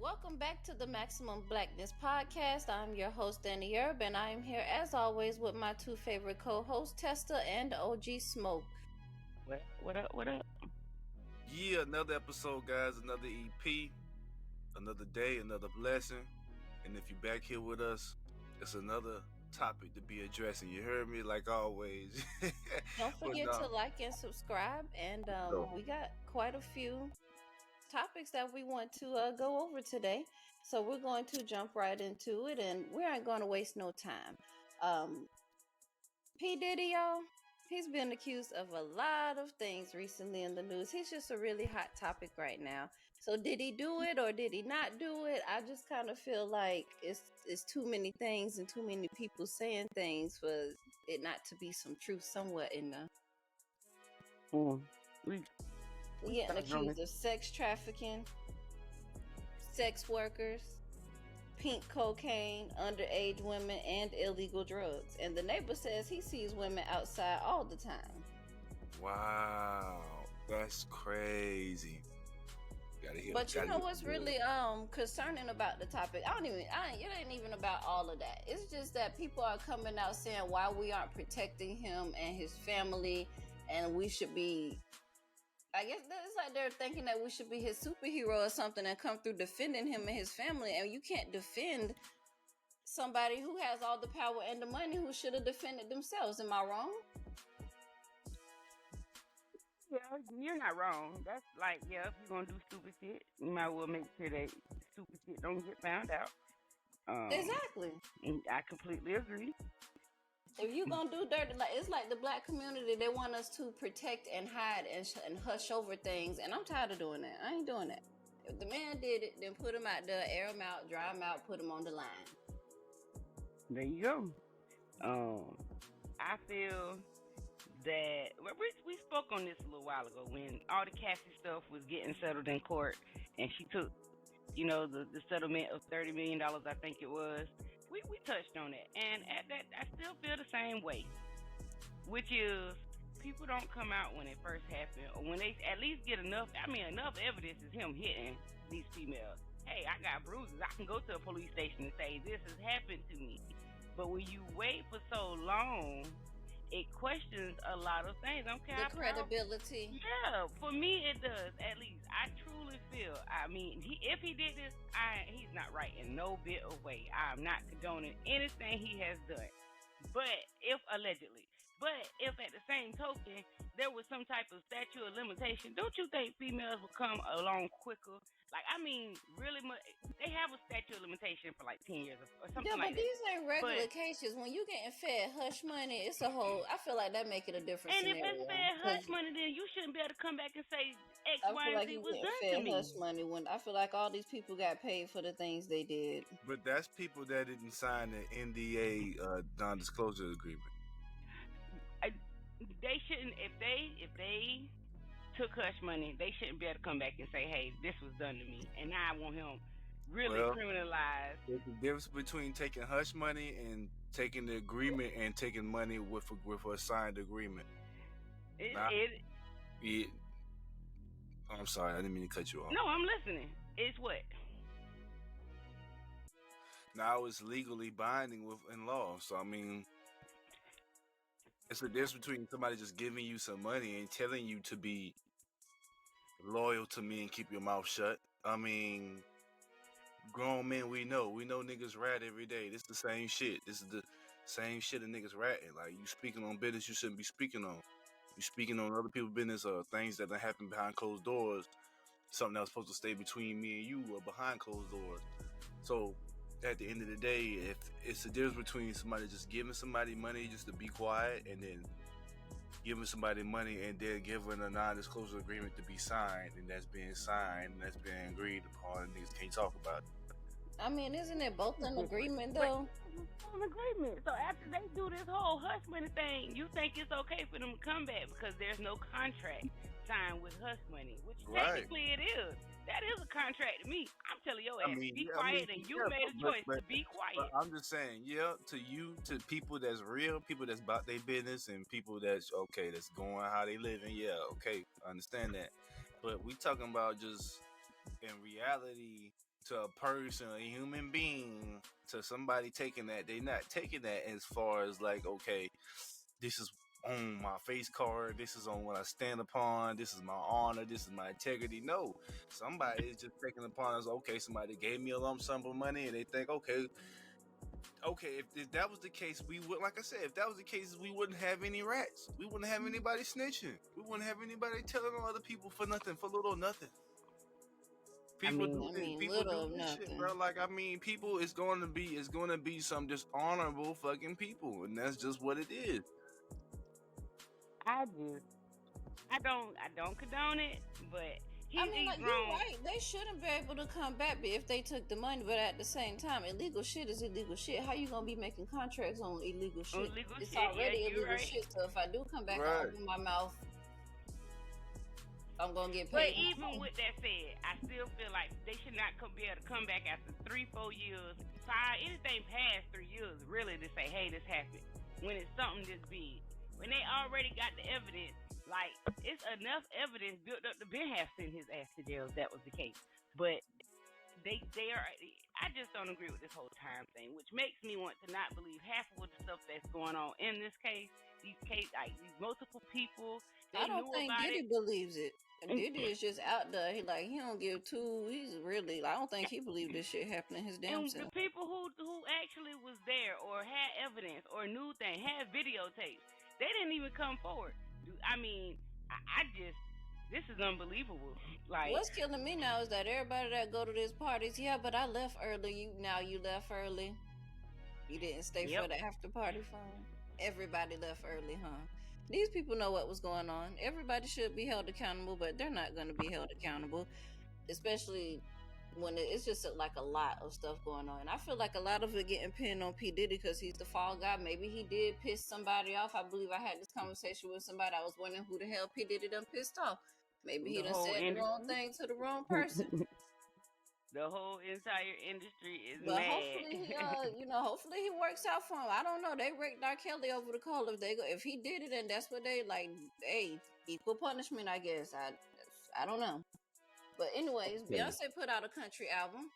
Welcome back to the Maximum Blackness podcast. I'm your host, Danny Erb, and I am here as always with my two favorite co-hosts, Testa and OG Smoke. What up? Yeah, another episode, guys, another EP, another day, another blessing. And if you're back here with us, it's another topic to be addressing. You heard me, like always. Don't forget to like and subscribe, and we got quite a few topics that we want to go over today. So we're going to jump right into it, and we aren't going to waste no time. P. Diddy, y'all, he's been accused of a lot of things recently in the news. He's just a really hot topic right now. So did he do it or did he not do it? I just kind of feel like it's too many things and too many people saying things for it not to be some truth somewhere in there. We getting accused of sex trafficking, sex workers, pink cocaine, underage women, and illegal drugs. And the neighbor says he sees women outside all the time. Wow, that's crazy. But you know what's really concerning about the topic? It ain't even about all of that. It's just that people are coming out saying why we aren't protecting him and his family, and we should be. I guess it's like they're thinking that we should be his superhero or something and come through defending him and his family. And you can't defend somebody who has all the power and the money who should have defended themselves. Am I wrong? Yeah, you're not wrong. That's like, if you're going to do stupid shit, you might well make sure that stupid shit don't get found out. Exactly. And I completely agree. If you gonna do dirty, it's like the black community, they want us to protect and hide and hush over things, and I'm tired of doing that. I ain't doing that. If the man did it, then put him out there, air him out, dry him out, put him on the line. There you go. I feel that we spoke on this a little while ago when all the Cassie stuff was getting settled in court, and she took, the settlement of $30 million, I think it was. We touched on it, and at that, I still feel the same way, which is people don't come out when it first happened, or when they at least get enough evidence is him hitting these females. Hey, I got bruises. I can go to a police station and say, this has happened to me. But when you wait for so long, it questions a lot of things. I don't care the credibility. Yeah, for me it does. At least I truly feel. I mean, if he did this, he's not right in no bit of way. I'm not condoning anything he has done. But if at the same token there was some type of statute of limitation, don't you think females would come along quicker? Really much. They have a statute of limitation for like 10 years or something like that. Yeah, but these ain't regular cases. When you getting fed hush money, it's a whole. I feel like that make it a different scenario. And if it's fed hush money, then you shouldn't be able to come back and say X, Y, and Z was done to me. Hush money when I feel like all these people got paid for the things they did. But that's people that didn't sign the NDA non-disclosure agreement. They shouldn't. If they took hush money, they shouldn't be able to come back and say, "Hey, this was done to me," and now I want him really criminalized. There's a difference between taking hush money and taking the agreement and taking money with a signed agreement. I'm sorry, I didn't mean to cut you off. No, I'm listening. It's what? Now it's legally binding in law. So I mean, it's a difference between somebody just giving you some money and telling you to be loyal to me and keep your mouth shut. I mean, grown men, we know niggas rat every day. This is the same shit. This is the same shit a niggas ratting. Like, you speaking on business you shouldn't be speaking on. You speaking on other people's business or things that happen behind closed doors. Something that was supposed to stay between me and you or behind closed doors. So at the end of the day, if it's the difference between somebody just giving somebody money just to be quiet and then giving somebody money and then giving a non-disclosure agreement to be signed, and that's being signed and that's being agreed upon, and niggas can't talk about it. I mean, isn't it both an agreement though? An agreement. So after they do this whole hush money thing, you think it's okay for them to come back because there's no contract signed with hush money, which technically it is. That is a contract to me. I'm telling your ass, be quiet, and you made a choice to be quiet. But I'm just saying, to people that's real, people that's about their business, and people that's going how they living. Yeah, okay, I understand that. But we talking about just in reality to a person, a human being, to somebody taking that. They not taking that as far as like, okay, this is on my face card, this is on what I stand upon, this is my honor, this is my integrity. No, somebody is just taking upon us. Okay, somebody gave me a lump sum of money, and they think, okay, if that was the case, we would, like I said, if that was the case, we wouldn't have any rats. We wouldn't have anybody snitching. We wouldn't have anybody telling on other people for nothing, for little nothing. People do this shit, bro. Like, I mean, people is going to be some dishonorable fucking people, and that's just what it is. I don't condone it, but he's like, wrong. You're right. They shouldn't be able to come back if they took the money, but at the same time, illegal shit is illegal shit. How you gonna be making contracts on illegal shit? It's already illegal shit. So if I do come back and open my mouth, I'm gonna get paid. But even with that said, I still feel like they should not be able to come back after 3-4 years, 5, anything past 3 years, really, to say, hey, this happened. When it's something this big, when they already got the evidence, like, it's enough evidence built up to Ben have sent his ass to jail if that was the case. But they are. I just don't agree with this whole time thing, which makes me want to not believe half of the stuff that's going on in this case. These multiple people. I don't think Diddy believes it. Diddy is just out there. He don't give two. He's really. I don't think he believed this shit happening his damn self. The people who actually was there or had evidence or knew things, had videotapes, they didn't even come forward. I mean, this is unbelievable. Like, what's killing me now is that everybody that go to these parties, but I left early. You left early. You didn't stay for the after party fun. Everybody left early, huh? These people know what was going on. Everybody should be held accountable, but they're not going to be held accountable, especially when it's just like a lot of stuff going on. And I feel like a lot of it getting pinned on P. Diddy because he's the fall guy. Maybe he did piss somebody off. I believe I had this conversation with somebody. I was wondering who the hell P. Diddy done pissed off. Maybe he done said the wrong thing to the wrong person. The whole entire industry is but mad. Hopefully he works out for him. I don't know. They raked R. Kelly over the coal. If he did it, and that's what they like. Hey, equal punishment, I guess. I don't know. But anyways, Beyonce put out a country album,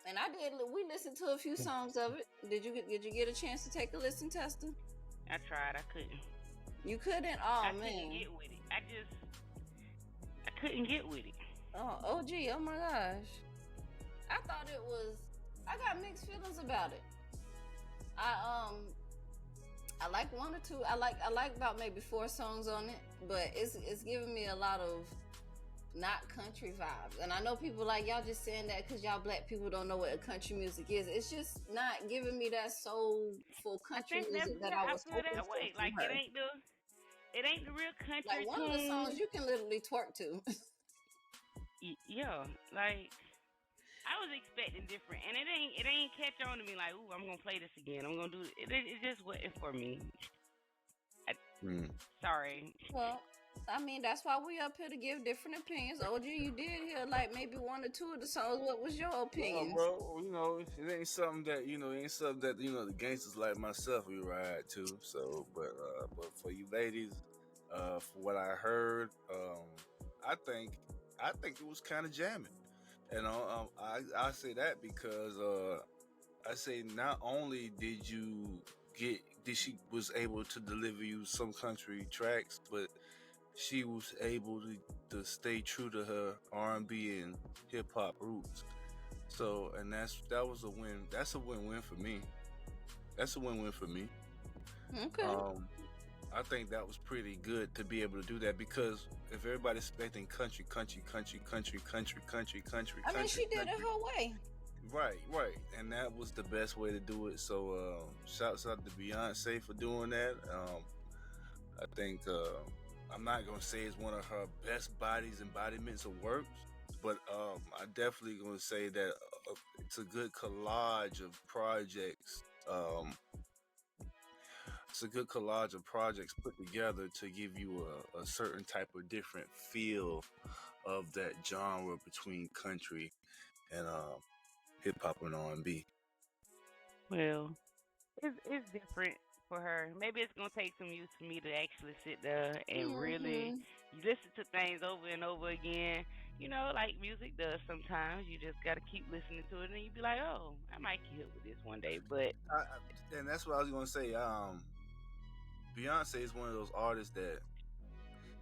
and we listened to a few songs of it. Did you get a chance to take a listen, Tester? I tried. I couldn't. You couldn't? Oh, man. I couldn't get with it. I couldn't get with it. Oh, OG, oh my gosh. I got mixed feelings about it. I like one or two. I like about maybe 4 songs on it, but it's giving me a lot of not country vibes. And I know people like, y'all just saying that because y'all black people don't know what country music is. It's just not giving me that soulful country music that I was hoping for. Like, it ain't the real country. Like, one of the songs you can literally twerk to. Yeah, like, I was expecting different, and it ain't catch on to me like, ooh, I'm gonna play this again. I'm gonna do it. It just wasn't for me. Sorry. Well, I mean, that's why we up here to give different opinions. OG, you did hear like maybe 1 or 2 of the songs. What was your opinion? Bro, it ain't something that the gangsters like myself we ride to. So, but for you ladies, for what I heard, I think it was kind of jamming. And I say that because I say not only did she was able to deliver you some country tracks, but she was able to stay true to her R&B and hip hop roots. So, and that was a win. That's a win-win for me. Okay. I think that was pretty good to be able to do that, because if everybody's expecting country, I mean, she did it her way. Right, and that was the best way to do it. So, shouts out to Beyonce for doing that. I think I'm not gonna say it's one of her best embodiments of works, but I definitely gonna say that it's a good collage of projects. It's a good collage of projects put together to give you a certain type of different feel of that genre between country and hip hop and R&B. Well, it's different for her. Maybe it's gonna take some use for me to actually sit there and really listen to things over and over again. Like music does sometimes. You just gotta keep listening to it, and you be like, "Oh, I might keep up with this one day." But And that's what I was gonna say. Beyonce is one of those artists that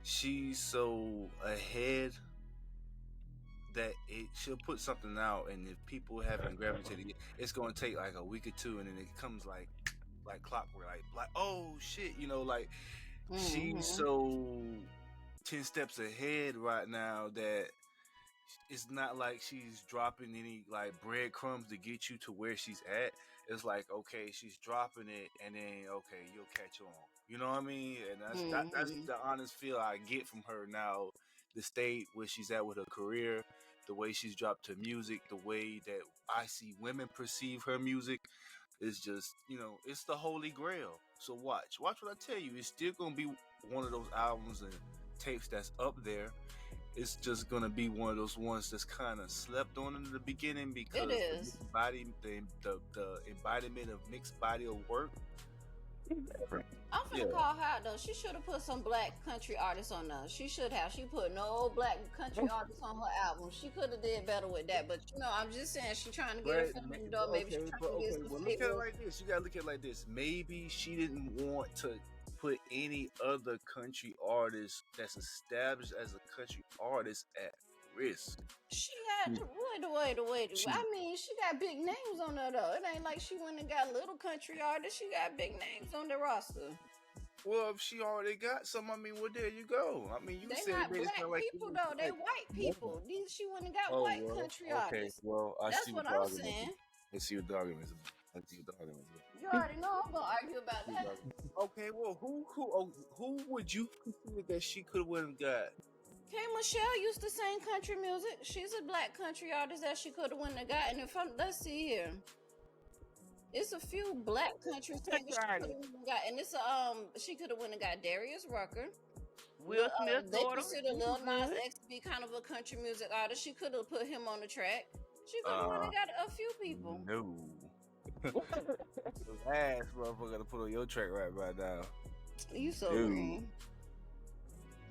she's so ahead that she'll put something out, and if people haven't gravitated, it's gonna take like a week or two, and then it comes like clockwork, like oh shit, like she's so 10 steps ahead right now that it's not like she's dropping any like breadcrumbs to get you to where she's at. It's like, okay, she's dropping it, and then okay, you'll catch on. You know what I mean? And that's the honest feel I get from her now. The state where she's at with her career, the way she's dropped her music, the way that I see women perceive her music is just, it's the holy grail. So watch what I tell you. It's still gonna be one of those albums and tapes that's up there. It's just gonna be one of those ones that's kind of slept on in the beginning because it is the embodiment of mixed body of work. I'm finna call her out though. She should have put some black country artists on there. She should have. She put no black country artists on her album. She could have did better with that. But I'm just saying she trying to get her foot in the door. Maybe she's trying to get some look at it like this. You gotta look at it like this. Maybe she didn't want to put any other country artist that's established as a country artist at risk. She had wait. I mean, she got big names on her though. It ain't like she went and got little country artists. She got big names on the roster. Well, if she already got some, I mean, well, there you go. I mean, they not black people though. They white people. She went and got white country artists. Well, that's what I'm saying. Let's see what the argument is. You already know I'm gonna argue about that. Okay, well, who would you consider that she could have went and got? K. Michelle used to sing country music. She's a black country artist that she could have went and got. And let's see here, it's a few black country singers she could have got, and it's she could have went and got Darius Rucker. Will Smith's they daughter. consider Lil Nas X to be kind of a country music artist. She could have put him on the track. She could have went and got a few people. No. Ass motherfucker to put on your track right now. You so mean.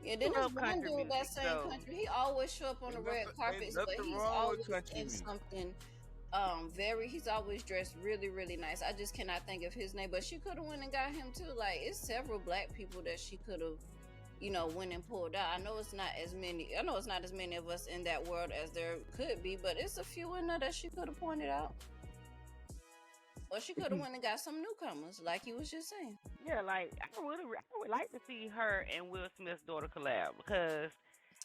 Yeah, then there's one dude that sang country. He always show up on the red carpets, but he's always in something he's always dressed really, really nice. I just cannot think of his name, but she could have went and got him too. Like, it's several black people that she could have went and pulled out. I know it's not as many of us in that world as there could be, but it's a few in there that she could have pointed out. Or she could have went and got some newcomers, like you was just saying. Yeah, like I would like to see her and Will Smith's daughter collab because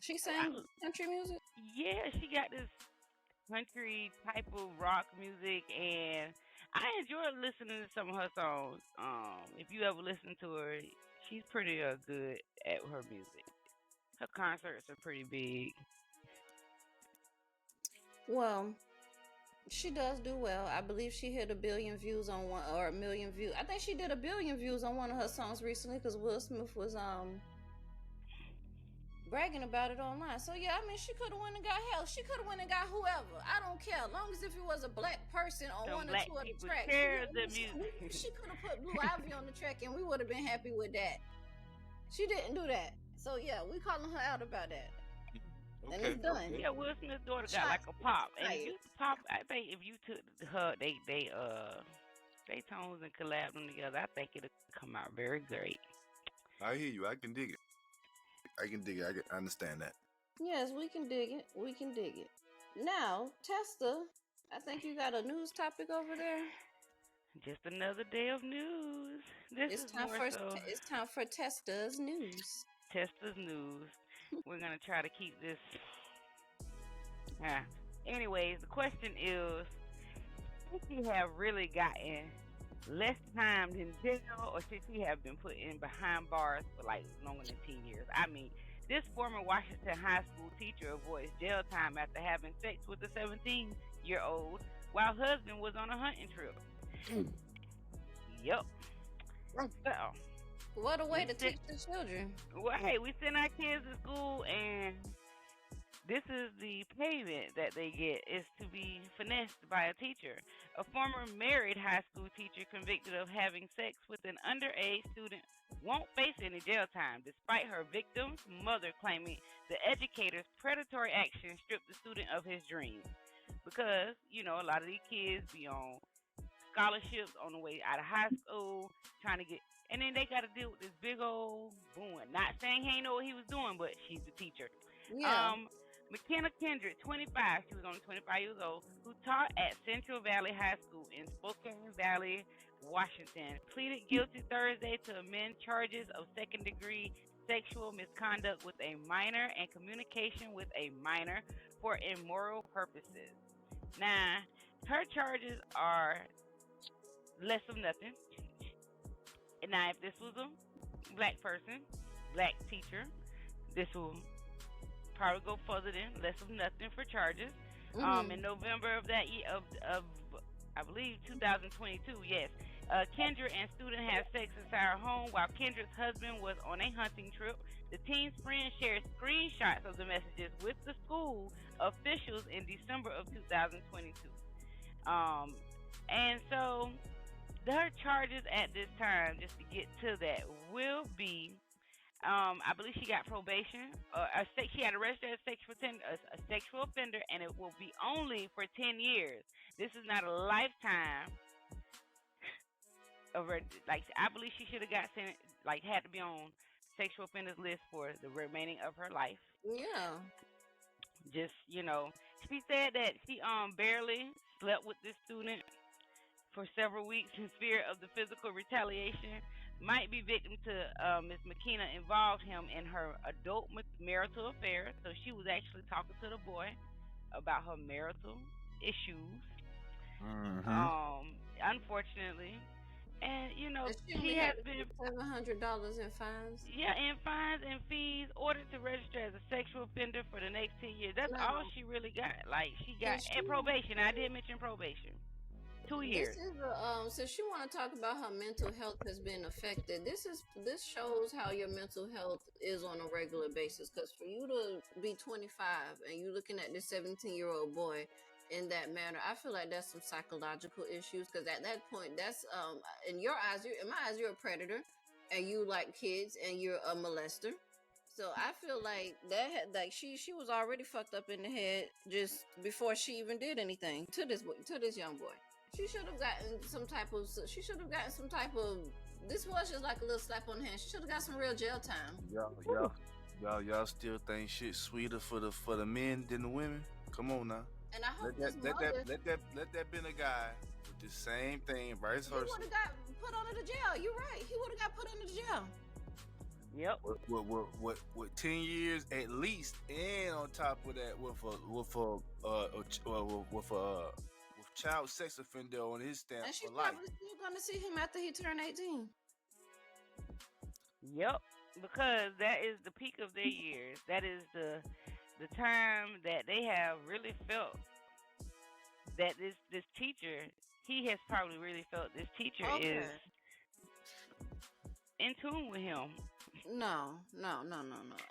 she sang country music. Yeah, she got this country type of rock music, and I enjoy listening to some of her songs. If you ever listen to her, she's pretty good at her music. Her concerts are pretty big. Well, she does do well. I believe she hit 1 billion views on one, or 1 million views. I think she did 1 billion views on one of her songs recently because Will Smith was bragging about it online. So yeah, I mean, she could have went and got help. She could have went and got whoever. I don't care, as long as if it was a black person on one or two of the tracks. She could have put Blue Ivy on the track, and we would have been happy with that. She didn't do that. So yeah, we calling her out about that. Okay. And it's done. Yeah, Will Smith's daughter got like a pop. And if you pop, I think if you took her, they tones and collabed them together, I think it'll come out very great. I hear you. I can dig it. I understand that. Yes, we can dig it. Now, Testa, I think you got a news topic over there. Just another day of news. It's time for Testa's news. Testa's news. We're going to try to keep this. Anyways, the question is, should she have really gotten less time than jail, or should she have been put in behind bars for like longer than 10 years? I mean, this former Washington high school teacher avoids jail time after having sex with a 17-year-old while husband was on a hunting trip. Yep. So, what a way to teach the children. Well, hey, we send our kids to school, and this is the payment that they get, is to be finessed by a teacher. A former married high school teacher convicted of having sex with an underage student won't face any jail time, despite her victim's mother claiming the educator's predatory action stripped the student of his dreams. Because, a lot of these kids be on scholarships on the way out of high school, trying to get, and then they got to deal with this big old boon. Not saying he ain't know what he was doing, but she's the teacher. Yeah. McKenna Kendrick, 25, she was only 25 years old, who taught at Central Valley High School in Spokane Valley, Washington, pleaded guilty Thursday to amend charges of second-degree sexual misconduct with a minor and communication with a minor for immoral purposes. Now, her charges are less of nothing. Now, if this was a black person, black teacher, this will probably go further than less of nothing for charges. In November of that year, of I believe 2022, yes, Kendra and student had sex inside her home while Kendra's husband was on a hunting trip. The teen's friend shared screenshots of the messages with the school officials in December of 2022. And so her charges at this time, just to get to that, will be, I believe she got probation. She had arrested as a sexual offender, and it will be only for 10 years. This is not a lifetime. I believe she should have got sent, had to be on sexual offenders list for the remaining of her life. Yeah. Just, she said that she barely slept with this student for several weeks in fear of the physical retaliation might be victim to Ms. McKenna involved him in her adult marital affair. So she was actually talking to the boy about her marital issues. Unfortunately. And she has been $700 in fines. Yeah, in fines and fees, ordered to register as a sexual offender for the next 10 years. That's all she really got. She got and probation. I did mention probation. 2 years. This is since you want to talk about how mental health has been affected, this shows how your mental health is on a regular basis. Because for you to be 25 and you looking at this 17-year-old boy in that manner, I feel like that's some psychological issues. Because at that point, that's in your eyes, in my eyes, you're a predator, and you like kids, and you're a molester. So I feel like she was already fucked up in the head just before she even did anything to this young boy. She should have gotten some type of. This was just like a little slap on the hand. She should have got some real jail time. Y'all still think shit sweeter for the men than the women? Come on now. And I hope let that been a guy with the same thing, vice versa. He would have got put under the jail. You're right. He would have got put under the jail. Yep. With 10 years at least, and on top of that, with child sex offender on his stamp and she's for life. probably still gonna see him after he turned 18. Yep, because that is the peak of their years. That is the time that they have really felt that this teacher, he has probably really felt this teacher is in tune with him. No.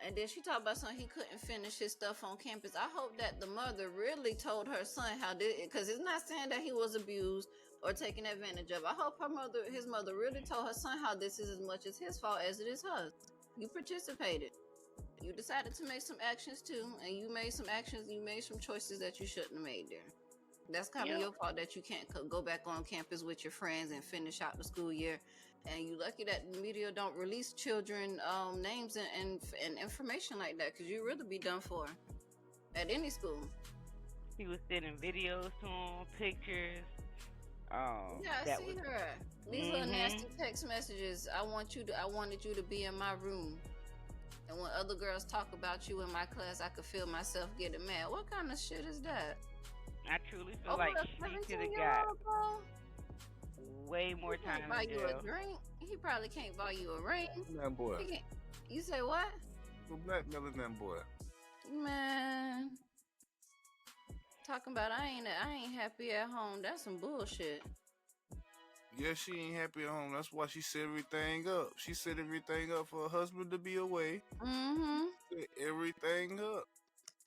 And then she talked about something he couldn't finish his stuff on campus. I hope that the mother really told her son how did it, because it's not saying that he was abused or taken advantage of. I hope his mother really told her son how this is as much as his fault as it is hers. You participated. You decided to make some actions too, and you made some choices that you shouldn't have made there. That's kind of your fault that you can't go back on campus with your friends and finish out the school year. And you lucky that the media don't release children names and information like that, because you really be done for at any school. He was sending videos to him, pictures. I see her. These little nasty text messages. I wanted you to be in my room. And when other girls talk about you in my class, I could feel myself getting mad. What kind of shit is that? I truly feel like she could have got way more time. Buy you a drink? He probably can't buy you a ring. That boy. You say what? Blackmailing that boy. Man, talking about I ain't happy at home. That's some bullshit. Yeah, she ain't happy at home. That's why she set everything up. She set everything up for her husband to be away. Set everything up.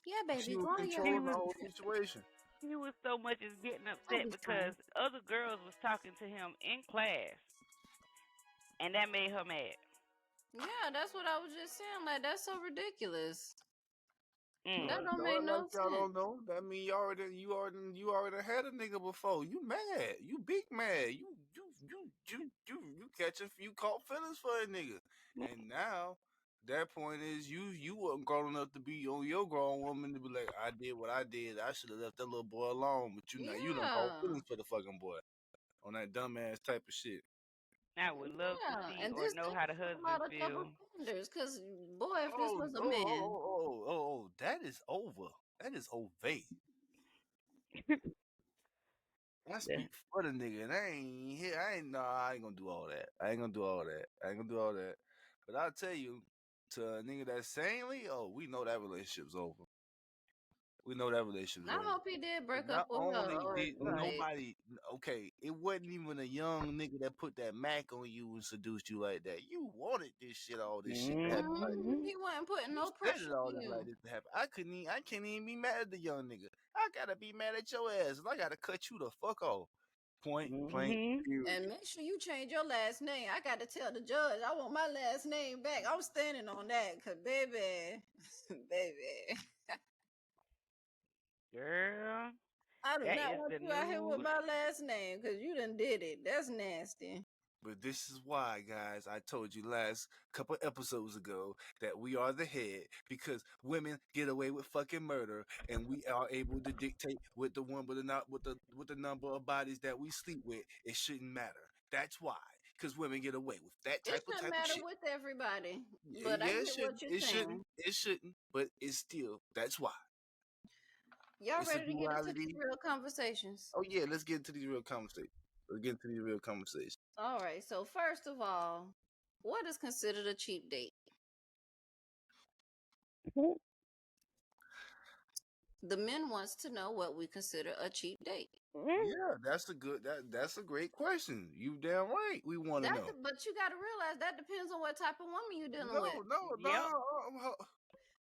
Yeah, baby. She was controlling the whole situation. He was so much as getting upset because other girls was talking to him in class, and that made her mad. Yeah, that's what I was just saying. Like, that's so ridiculous. Mm. That don't No, make like no y'all sense. don't know. That mean you already had a nigga before. You mad. You big mad. You catching you caught feelings for a nigga. And now that point is you wasn't grown enough to be on your grown woman to be like, I did what I did. I should have left that little boy alone. But you done caught Yeah. feelings for the fucking boy on that dumbass type of shit. I would love to Yeah. see And or this know thing how the is a lot husband of double feel. standards. Because, boy, if this Oh, was a oh, oh, man, oh, oh, oh, oh, that is over. That is over. I Yeah. speak for the nigga, and I ain't here. I ain't gonna do all that. I ain't gonna do all that. I ain't gonna do all that. But I'll tell you, to a nigga that's sanely, oh, we know that relationship's over. We know that relationship's I over. hope he did break up Not with her. only Or, did like, nobody, okay, it wasn't even a young nigga that put that Mac on you and seduced you like that. You wanted this shit, all this shit to happen like that. Mm-hmm. he wasn't putting You no said it pressure all on this like you. this to happen. I can't even be mad at the young nigga. I gotta be mad at your ass, and I gotta cut you the fuck off. Point blank. Mm-hmm. Period. And make sure you change your last name. I got to tell the judge I want my last name back. I'm standing on that. Because, baby, baby, Girl, I do that not is want the you out here with new. my last name because you done did it. That's nasty. But this is why, guys, I told you last couple episodes ago that we are the head because women get away with fucking murder and we are able to dictate with the one with the not with the number of bodies that we sleep with. It shouldn't matter. That's why. Because women get away with that It type shouldn't of matter shit. with everybody. But I Yeah, it get what shouldn't. you're It shouldn't. saying. It shouldn't. But it's still that's why. Y'all It's a ready to get into these duality. real conversations? Oh yeah, let's get into these real conversations. Let's get into these real conversations. All right. So, first of all, what is considered a cheap date? The men wants to know what we consider a cheap date. Yeah, that's a great question. You damn right. We want to know. But you got to realize that depends on what type of woman you're dealing with. Yep.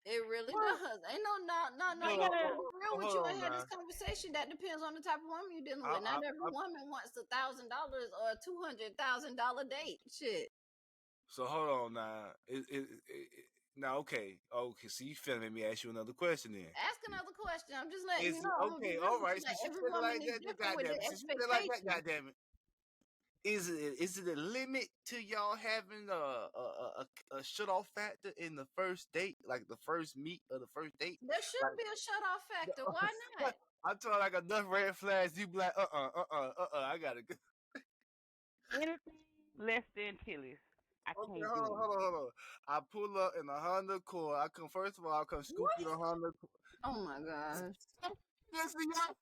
It really What? does. Ain't no. We I'm Hold gonna gotta. be real on, with hold you on and have now. this conversation. That depends on the type of woman you're dealing I, with. Not every I, woman wants $1,000 or a $200,000 date. Shit. so hold on now. Now, okay. So you finna make me ask you another question then. Ask another question. I'm just letting Is you it know. I'm gonna be okay? real All with you. right. Like Since you every feel it woman like is that, then different with goddamn their it. Since you feel it like that, expectations. goddamn it. Is it a limit to y'all having a shut off factor in the first date, like the first meet or the first date? There should Like be a shut off factor. Why not? I'm talking like enough red flags. You be like, I gotta go. Anything less than Tilly's, I Okay, can't hold on, do. hold on, hold on. I pull up in a Honda Accord. I come first of all. I come scoop What? you the Honda. Oh my gosh. Listen, y'all.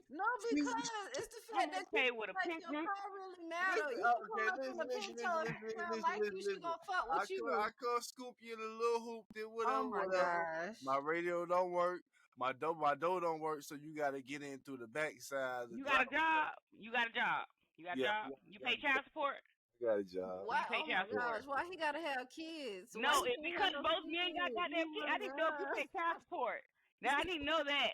No, See, because it's the I'm fact that you okay with feel a like your picnic. car really matter. listen, You can pull okay, up in listen, a listen, Pinto listen, if listen, the girl listen, like listen, you, she listen. gonna fuck with I you. come scoop you in a little hoop, then Oh whatever, my whatever. gosh. My radio don't work. My door don't work, so you gotta get in through the back side of the You got a drive. job. You got a job. You got a Yeah, job. You pay child support. I got a job. Do Why? you pay Oh my child Yeah. support? gosh. Why he gotta have kids? Why No, he it can't have because no both men got kids? goddamn Oh kids. my I didn't know if you gosh. pay child support. Now I didn't know that.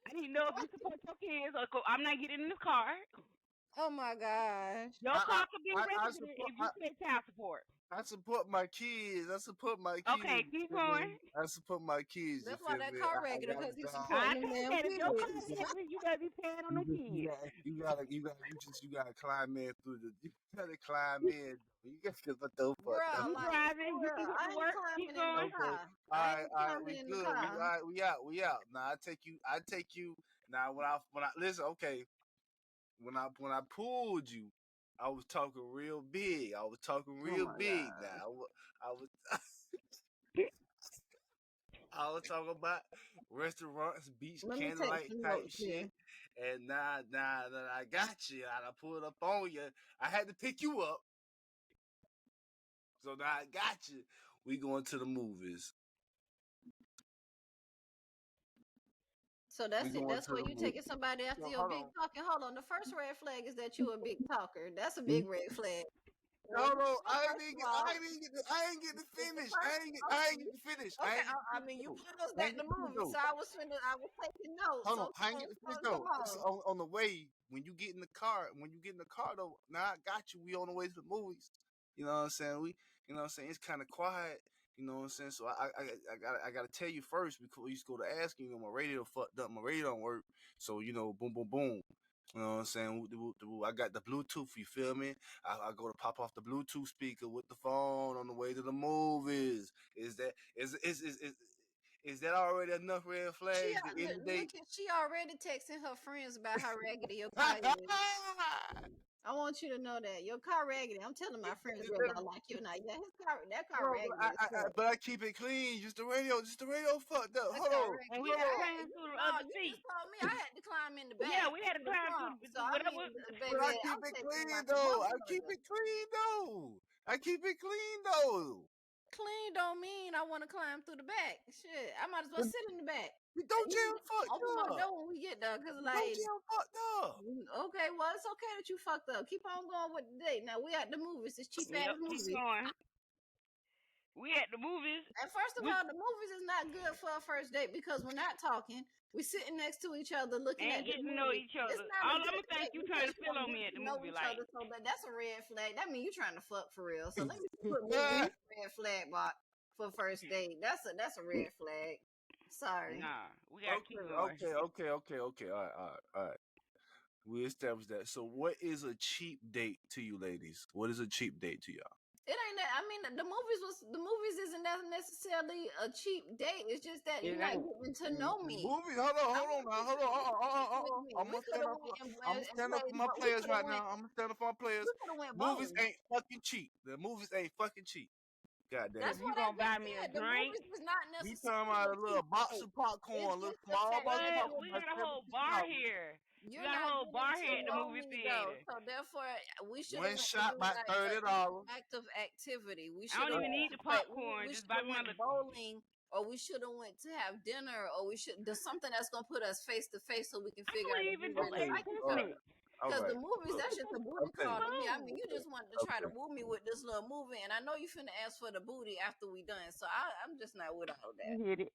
I didn't know if you support your kids or I'm not getting in the car. Oh my gosh. Your I, car could be I, I registered support. if you pay child support. I support my kids. I support my Okay, kids. keep You feel going. me? I support my kids. You That's why feel that me? car I regular, got because a he's job. I supporting them can't damn say if your car kids. is registered, you better be paying on them kids. You gotta climb in. You got to what the fuck though. Bruh, You like, for driving, you real, can get I to ain't work. Keep climbing in the going. Okay. car. I All ain't right, climbing we in the good. car. We out. Now I take you. Now when I listen, okay. When I pulled you, I was talking real big. I was talking Oh real my big. god. Now I was I was talking about restaurants, beach Let me take candlelight some type notes shit. here. And now that I got you, and I pulled up on you, I had to pick you up. So now I got you. We going to the movies. So We that's it. going That's to where the you movies. taking somebody after So your hold big on. talking. Hold on. The first red flag is that you a big talker. That's a big red flag. Hold on. First of all, I ain't get to the finish. first, I ain't okay, get to finish. I okay. ain't get to I finish mean, you though. paused I at ain't the get to finish movie, though. so I was taking notes. Hold on, I ain't Okay, get to so finish come though. It's on. on the way, when you get in the car though, now I got you. We on the way to the movies. You know what I'm saying? You know what I'm saying? It's kind of quiet. You know what I'm saying? So I gotta tell you first before you go to asking. You know, my radio fucked up. My radio don't work. So you know, boom, boom, boom. You know what I'm saying? I got the Bluetooth. You feel me? I go to pop off the Bluetooth speaker with the phone on the way to the movies. Is that already enough red flags to end the date? She already texting her friends about how raggedy your car is. I want you to know that your car raggedy. I'm telling my friends that don't like you now. Yeah, that car Bro, raggedy. but I keep it clean. Just the radio fucked up. Hold on. And we had to climb through the other You seat. just told me I had to climb in the back. Yeah, we had to climb through. So I mean, baby, But I keep it clean though. I keep it clean though. Clean don't mean I want to climb through the back. Shit, I might as well sit in the back. Don't jam fucked Open up. my door when we get there, cause like don't jam fucked up. Okay, well it's okay that you fucked up. Keep on going with the date. Now we at the movies. It's cheap ass movies. Keep going. We at the movies. And first of all, the movies is not good for a first date because we're not talking. We're sitting next to each other, looking at getting to know each other. All I'm gonna think you trying to feel on me at the movie, like. So that's a red flag. That means you trying to fuck for real. So let me put red flag box for first date. That's a red flag. Sorry. Nah, we gotta keep going. Okay. All right. We established that. So, what is a cheap date to you, ladies? What is a cheap date to y'all? It ain't that. I mean, the movies isn't necessarily a cheap date. It's just that you're not getting to know me. Movies. Hold on. I'm gonna stand up for my players right now. Movies ain't fucking cheap. The movies ain't fucking cheap. Goddamn. That's you gonna buy me a drink? We talking about a little box of popcorn, a little small box of popcorn. We got a whole bar here. You got a whole bar here at the movie theater. So therefore, we should one shot by $30. Active activity. We I don't even need the popcorn. Just buy me a bowling, or we should have went to have dinner, or we should do something that's gonna put us face to face so we can figure out. Even do because the movies, that's just a booty call to me. I mean, you just wanted to try to woo me with this little movie, and I know you finna ask for the booty after we done. So I'm just not with all that. Hit it.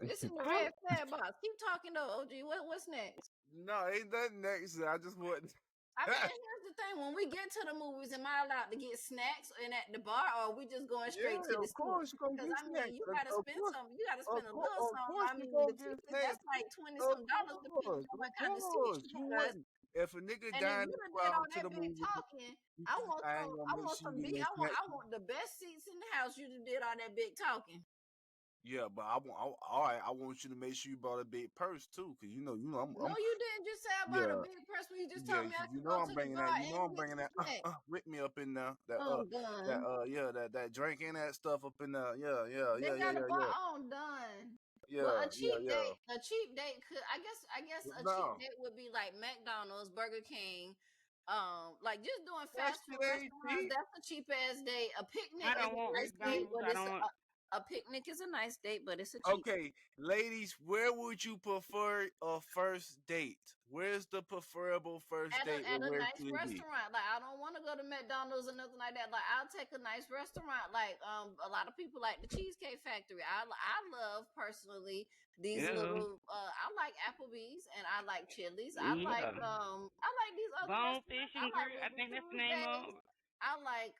This is the red flag box. Keep talking though, OG. What's next? No, ain't nothing next. I just want. I mean, here's the thing: when we get to the movies, am I allowed to get snacks and at the bar, or are we just going straight to the school? Because I mean, you gotta spend some. You gotta spend a little something. I mean, that's like $20-some depending on what kind of seats you got. If a nigga dying to go out to the movie, talking, I want the best seats in the house. You just did all that big talking. Yeah, but all right. I want you to make sure you brought a big purse too, because you know. No, you didn't just say I brought a big purse. When you just told me I could go to the bar. I'm bringing that. Rip me up in there. That drink and that stuff up in there. Yeah. They got a bar on done. Yeah, well, a cheap date. A cheap date could. I guess a cheap date would be like McDonald's, Burger King. Like just doing fast food restaurants. That's a cheap ass date. A picnic. I don't want McDonald's. A picnic is a nice date, but it's a cheap. Okay, ladies, where would you prefer a first date? Where's the preferable first date? At a nice restaurant. Like I don't want to go to McDonald's or nothing like that. Like I'll take a nice restaurant. Like a lot of people like the Cheesecake Factory. I love personally these little. I like Applebee's and I like Chili's. I like these other Bonefish and Grill. I think that's the name of. I like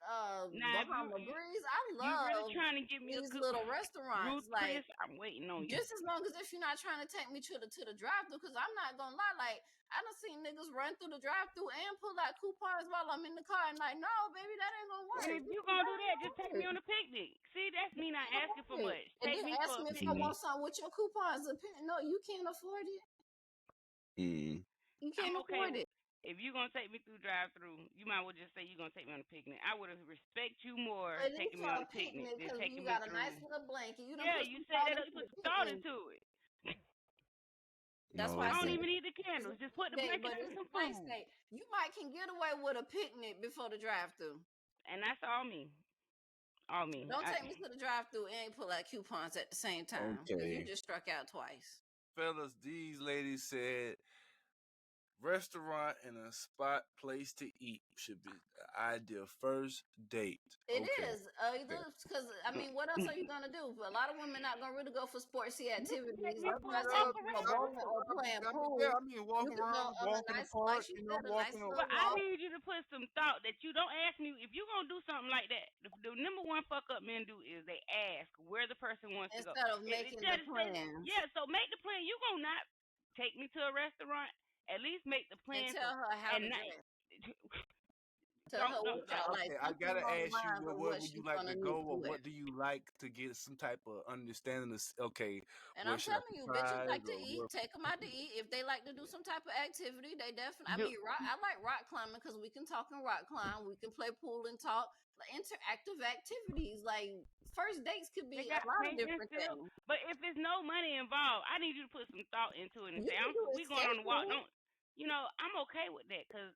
Bahama Breeze. I love you really trying to give me these little restaurants. Like I'm waiting on you. Just as long as if you're not trying to take me to the drive-thru, because I'm not gonna lie, like I done seen niggas run through the drive-thru and pull out coupons while I'm in the car and like, no, baby, that ain't gonna work. And if you gonna do that, just take me on a picnic. See, that's me not asking for much. Take me ask me if I want something with your coupons. No, you can't afford it. You can't afford it. If you're going to take me through drive-thru, you might well just say you're going to take me on a picnic. I would have respect you more taking me on a picnic than taking me through. You got a nice little blanket. You you said that you put the thought into it. That's why I don't even need the candles. Just put the blanket and some food. You might can get away with a picnic before the drive-thru. And that's all me. All me. Don't take me to the drive-thru and pull out coupons at the same time. Okay. You just struck out twice. Fellas, these ladies said restaurant and a spot place to eat should be the ideal first date. It is because I mean, what else are you gonna do? A lot of women not gonna really go for sportsy activities. I mean, Or playing pool. walking You could go around, on a walking the nice, like park, she you know, said, a nice walking little around. But I walk. need you to put some thought that you don't ask me if you're gonna do something like that. The number one fuck up men do is they ask where the person wants to go instead of making the plans. Yeah, so make the plan. You gonna not take me to a restaurant? At least make the plan. And tell her how to dress. Tell her what y'all like. I gotta ask you, where would you like to go, or wear. what do you like to get some type of understanding of? Okay, and I'm telling you, bitches like to eat. Take them out to eat. If they like to do some type of activity, they definitely. I mean, I like rock climbing because we can talk and rock climb. We can play pool and talk. Interactive activities like first dates could be a lot of different things. But if there's no money involved, I need you to put some thought into it and say, "We going on the walk." Don't you know? I'm okay with that because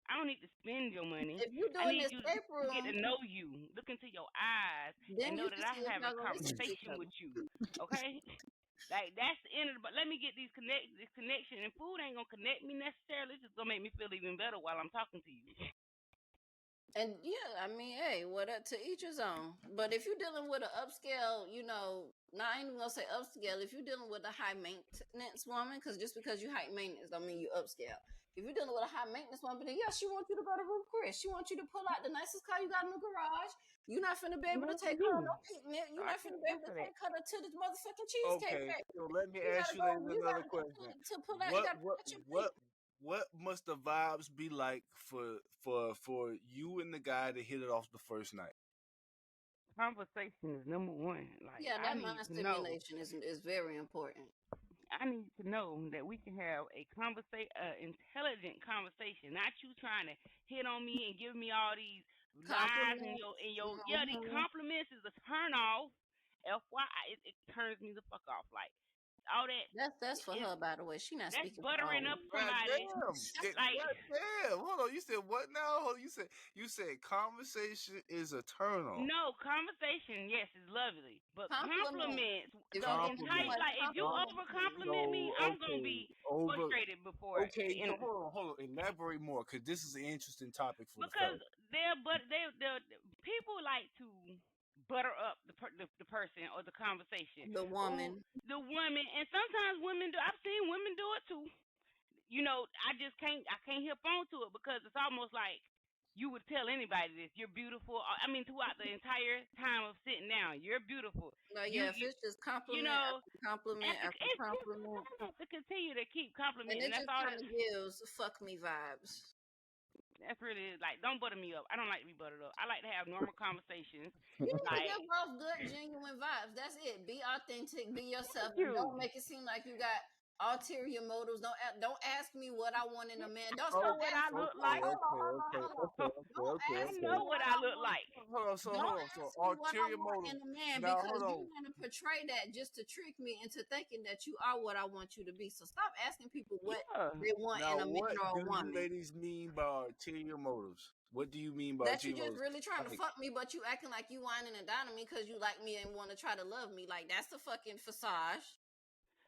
I don't need to spend your money. If you're doing this escape room, get to know you, look into your eyes, and know that I have a conversation with you. Okay. Like that's the end of the. But let me get this connection, and food ain't gonna connect me necessarily. It's just gonna make me feel even better while I'm talking to you. And yeah, I mean, hey, what to each his own. But if you're dealing with an upscale, you know, I ain't even gonna say upscale. If you're dealing with a high maintenance woman, because just because you high maintenance don't mean you upscale. If you're dealing with a high maintenance woman, then yeah, she wants you to go to Ruth Chris. She wants you to pull out the nicest car you got in the garage. You're not finna be able to take her on no picnic. You're not finna be able to take her to the motherfucking cheesecake factory. So let me ask you another question. To pull out, what must the vibes be like for you and the guy to hit it off the first night? Conversation is number one. Like that mind stimulation is very important. I need to know that we can have a intelligent conversation, not you trying to hit on me and give me all these lies and your these compliments is a turn off. FYI, it turns me the fuck off. Like all that. That's for her, by the way. She not speaking. That's buttering up somebody. Damn. Hold on. You said what now? Hold on. You said conversation is a turn on. No, conversation, yes, is lovely, but compliments don't entice. Like if you over compliment me, I'm gonna be frustrated before. Okay, so hold on. Elaborate more, because this is an interesting topic for because they're people like to butter up the person or the conversation, the woman, and sometimes women do. I've seen women do it too. You know, I can't hip onto it because it's almost like you would tell anybody this. You're beautiful. I mean, throughout the entire time of sitting down, you're beautiful. If it's just compliment, compliment after compliment, to continue to keep complimenting. And it just kind of gives fuck me vibes. That's really like, don't butter me up. I don't like to be buttered up. I like to have normal conversations. You give off good, genuine vibes. That's it. Be authentic. Be yourself. Don't make it seem like you got ulterior motives. Don't ask me what I want in a man. Don't know what I look like. I know what I look like. Hold on. So ulterior motives in a man, because you want to portray that just to trick me into thinking that you are what I want you to be. So stop asking people what they want in a man or a woman. What do you ladies mean by ulterior motives? What do you mean by that you just really trying to fuck me, but you acting like you whining and dining me because you like me and want to try to love me? Like that's the fucking facade.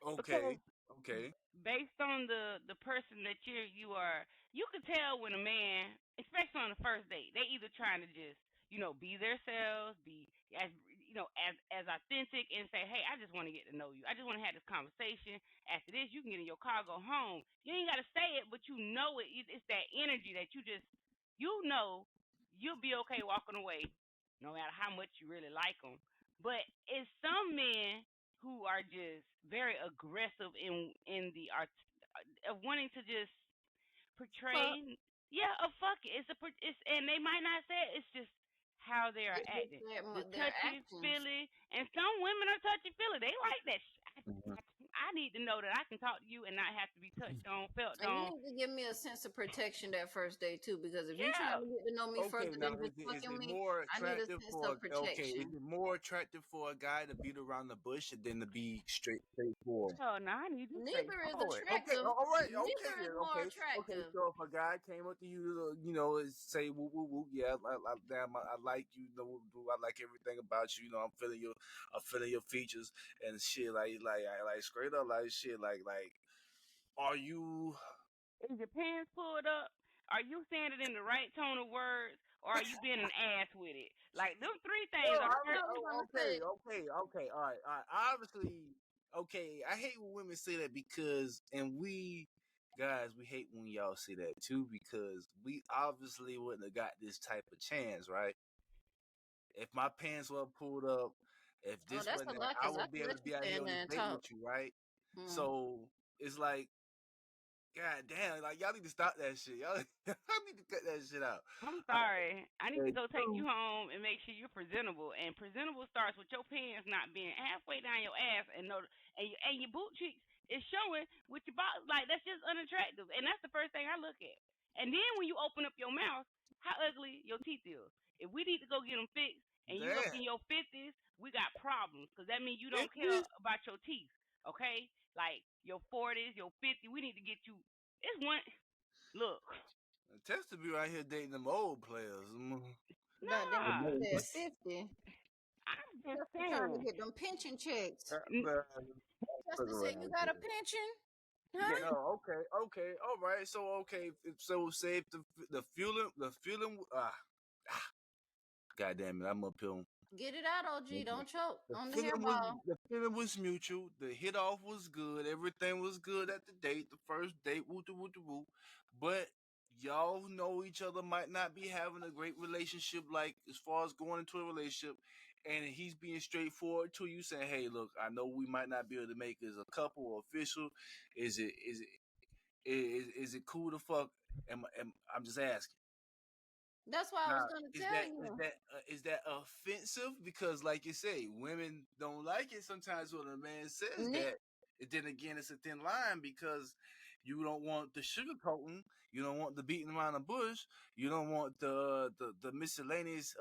Okay. Based on the person that you are, you can tell when a man, especially on the first date, they either trying to just, be themselves, be as as authentic and say, hey, I just want to get to know you. I just want to have this conversation. After this, you can get in your car, go home. You ain't got to say it, but you know it. It's that energy that you just, you'll be okay walking away, no matter how much you really like them. But it's some men who are just very aggressive in the art of wanting to just portray. Fuck it. And they might not say it. It's just how they are acting. The touchy feely, and some women are touchy feely. They like that shit. I need to know that I can talk to you and not have to be touched on, felt on. And you need to give me a sense of protection that first day too, because if you're trying to get to know me further than just fucking me, I need a sense of protection. Is it more attractive for a guy to beat around the bush than to be straightforward? Oh no, I need to. Neither is attractive. Okay, all right, Neither is more attractive. Okay, so if a guy came up to you, say woo woo woo, yeah, I like you, I like everything about you, I'm feeling your features and shit, like straight up, like shit, like, are you Is your pants pulled up? Are you saying it in the right tone of words? Or are you being an ass with it? Like, them three No, things are the first. okay. All right. Obviously, okay. I hate when women say that because, and we guys, we hate when y'all say that too because we obviously wouldn't have got this type of chance, right? If my pants were pulled up, if Oh, this that's wasn't a that, lot, I cause I would be can able let to you be out here stand on there this and date talk. with you, right? Mm. So it's like, god damn, like y'all need to stop that shit. Y'all need to cut that shit out. I'm sorry. I need to And go take you two, home and make sure you're presentable. And presentable starts with your pants not being halfway down your ass and your boot cheeks is showing with your body. Like, that's just unattractive. And that's the first thing I look at. And then when you open up your mouth, how ugly your teeth is. If we need to go get them fixed and you up damn, in your 50s, we got problems because that means you don't care 50s? about your teeth. Okay? Like your 40s, your 50s, we need to get you. It's one. Look. Test to be right here dating them old players. But then Nah. you said 50. I'm just Just trying to saying. get them pension checks. Man, Just fuck to say you around got a here. pension, huh? Oh, okay, all right. So okay, so say if the feeling, god damn it, I'm uphill. Get it out, OG. Don't choke The on the feeling was hairball. the feeling was mutual. The hit off was good. Everything was good at the date, the first date, woo woo woo. But y'all know each other might not be having a great relationship, like as far as going into a relationship. And he's being straightforward to you, saying, "Hey, look, I know we might not be able to make it as a couple or official. Is it cool to fuck? I'm just asking." That's what I was Now, gonna is tell that is you. that is that offensive? Because, like you say, women don't like it sometimes when a man says Nick, that. And then again, it's a thin line because you don't want the sugarcoating, you don't want the beating around the bush, you don't want the miscellaneous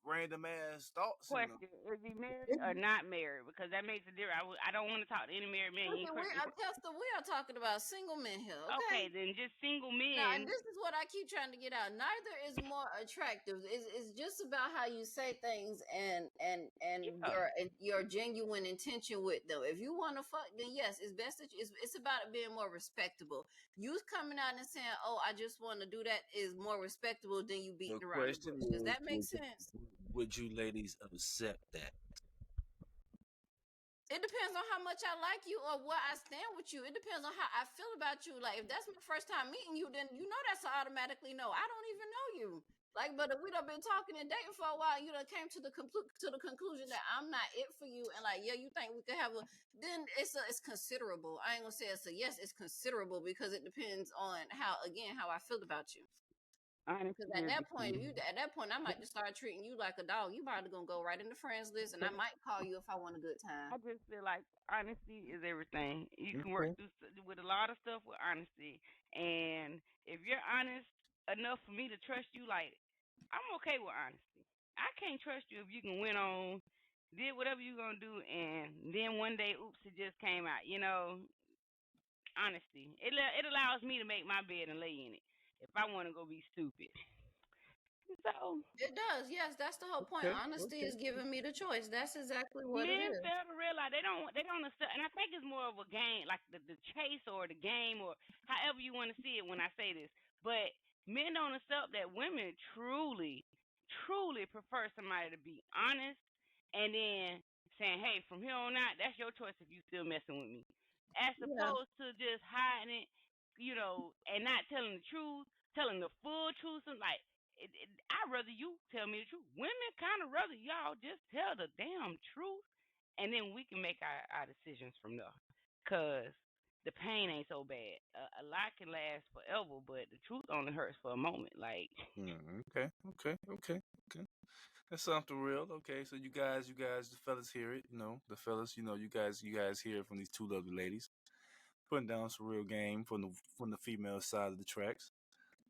random ass thoughts in them. Question: is he married or not married? Because that makes a difference. I don't want to talk to any married man. You ain't we are talking about single men here, okay? okay, then just single Now, and men. this is what I keep trying to get out. Neither is more attractive. It's just about how you say things and Yeah. your genuine intention with them. If you want to fuck, then yes, it's best that it's about it being more respectable. You coming out and saying, "Oh, I just want to do that," is more respectable than you The beating around the question bush. Does is, that make sense? would you ladies accept that? It depends on how much I like you or what I stand with you. It depends on how I feel about you. Like if that's my first time meeting you, then you know that's automatically no. I don't even know you. Like, but if we done been talking and dating for a while, you done came to the conclusion that I'm not it for you, and like, yeah, you think we could have a, then it's considerable. I ain't gonna say it's a yes, it's considerable because it depends on how I feel about you. Because Honesty at is the that point, key. I might just start treating you like a dog. You probably gonna go right in the friends list, and I might call you if I want a good time. I just feel like honesty is everything. You can work through with a lot of stuff with honesty, and if you're honest enough for me to trust you, like I'm okay with honesty. I can't trust you if you can went on, did whatever you're gonna do, and then one day, oops, it just came out. Honesty. It allows me to make my bed and lay in it if I want to go be stupid. So It does, yes. That's the whole point. Honesty is giving me the choice. That's exactly what it men is. fail to realize they don't accept, and I think it's more of a game, like the chase or the game or however you want to see it when I say this. But men don't accept that women truly prefer somebody to be honest and then saying, "Hey, from here on out, that's your choice if you still messing with me," as Yeah. opposed to just hiding it, and not telling the truth, telling the full truth. And like, I'd rather you tell me the truth. Women kind of rather y'all just tell the damn truth, and then we can make our decisions from there. Cause the pain ain't so bad. A lot can last forever, but the truth only hurts for a moment. Like, Okay. That's something real. Okay, so you guys, the fellas hear it. The fellas, you guys hear it from these two lovely ladies putting down some real game from the female side of the tracks.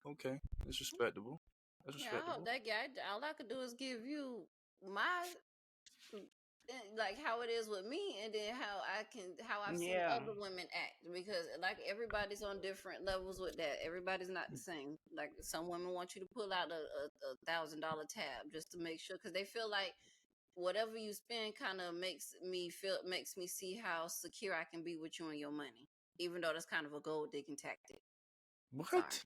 Okay, that's respectable. That's Yeah, I hope respectable. that guy, all I could do is give you my, like how it is with me, and then how I've seen yeah, other women act, because like everybody's on different levels with that. Everybody's not the same. Like some women want you to pull out a $1,000 tab just to make sure, because they feel like whatever you spend kind of makes me see how secure I can be with you and your money. even though that's kind of a gold digging tactic. What? Sorry.